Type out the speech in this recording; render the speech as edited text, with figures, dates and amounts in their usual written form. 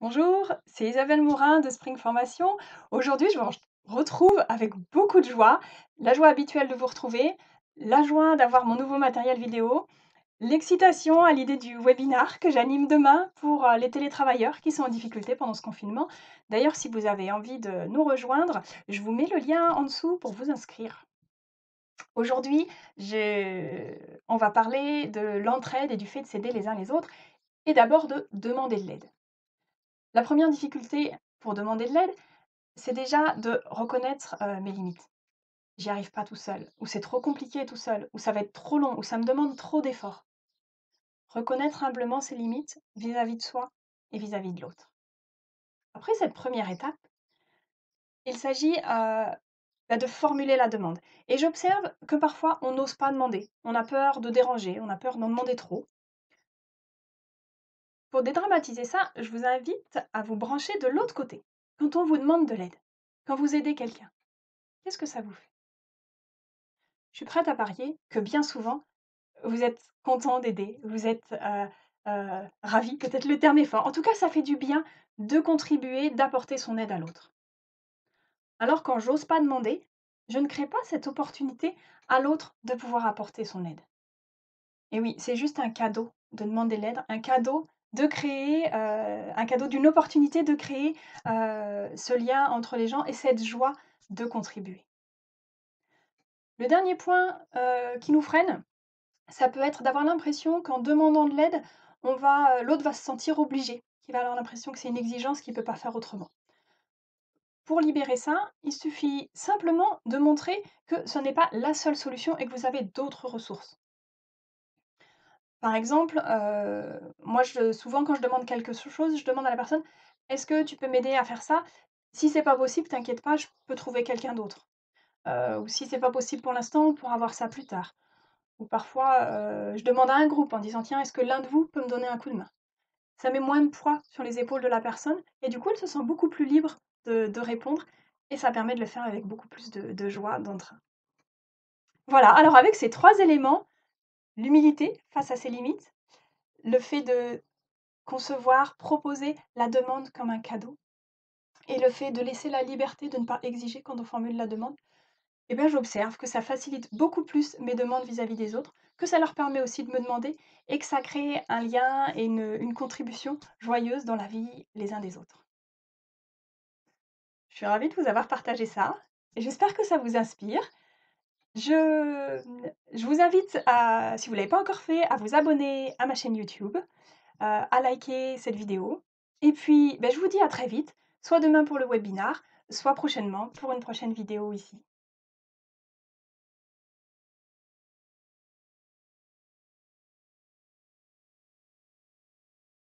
Bonjour, c'est Isabelle Mourin de Spring Formation. Aujourd'hui, je vous retrouve avec beaucoup de joie. La joie habituelle de vous retrouver, la joie d'avoir mon nouveau matériel vidéo, l'excitation à l'idée du webinar que j'anime demain pour les télétravailleurs qui sont en difficulté pendant ce confinement. D'ailleurs, si vous avez envie de nous rejoindre, je vous mets le lien en dessous pour vous inscrire. Aujourd'hui, on va parler de l'entraide et du fait de s'aider les uns les autres et d'abord de demander de l'aide. La première difficulté pour demander de l'aide, c'est déjà de reconnaître, mes limites. J'y arrive pas tout seul, ou c'est trop compliqué tout seul, ou ça va être trop long, ou ça me demande trop d'efforts. Reconnaître humblement ses limites vis-à-vis de soi et vis-à-vis de l'autre. Après cette première étape, il s'agit, de formuler la demande et j'observe que parfois on n'ose pas demander. On a peur de déranger, on a peur d'en demander trop. Pour dédramatiser ça, je vous invite à vous brancher de l'autre côté. Quand on vous demande de l'aide, quand vous aidez quelqu'un, qu'est-ce que ça vous fait? Je suis prête à parier que bien souvent, vous êtes content d'aider, vous êtes, ravis, peut-être le terme est fort. En tout cas, ça fait du bien de contribuer, d'apporter son aide à l'autre. Alors quand j'ose pas demander, je ne crée pas cette opportunité à l'autre de pouvoir apporter son aide. Et oui, c'est juste un cadeau de demander l'aide, un cadeau de créer, un cadeau d'une opportunité de créer, ce lien entre les gens et cette joie de contribuer. Le dernier point, qui nous freine, ça peut être d'avoir l'impression qu'en demandant de l'aide, l'autre va se sentir obligé, qu'il va avoir l'impression que c'est une exigence qu'il ne peut pas faire autrement. Pour libérer ça, il suffit simplement de montrer que ce n'est pas la seule solution et que vous avez d'autres ressources. Par exemple, moi souvent quand je demande quelque chose, je demande à la personne: «Est-ce que tu peux m'aider à faire ça? Si c'est pas possible, t'inquiète pas, je peux trouver quelqu'un d'autre. Ou si c'est pas possible pour l'instant, on pourra voir ça plus tard». Ou parfois, je demande à un groupe en disant: «Tiens, est-ce que l'un de vous peut me donner un coup de main?» Ça met moins de poids sur les épaules de la personne et du coup, elle se sent beaucoup plus libre de répondre et ça permet de le faire avec beaucoup plus de joie, d'entrain. Voilà, alors avec ces 3 éléments, l'humilité face à ses limites, le fait de concevoir, proposer la demande comme un cadeau et le fait de laisser la liberté de ne pas exiger quand on formule la demande, eh bien, j'observe que ça facilite beaucoup plus mes demandes vis-à-vis des autres, que ça leur permet aussi de me demander et que ça crée un lien et une contribution joyeuse dans la vie les uns des autres. Je suis ravie de vous avoir partagé ça et j'espère que ça vous inspire. Je vous invite à, si vous ne l'avez pas encore fait, à vous abonner à ma chaîne YouTube, à liker cette vidéo et puis, je vous dis à très vite, soit demain pour le webinar, soit prochainement pour une prochaine vidéo ici.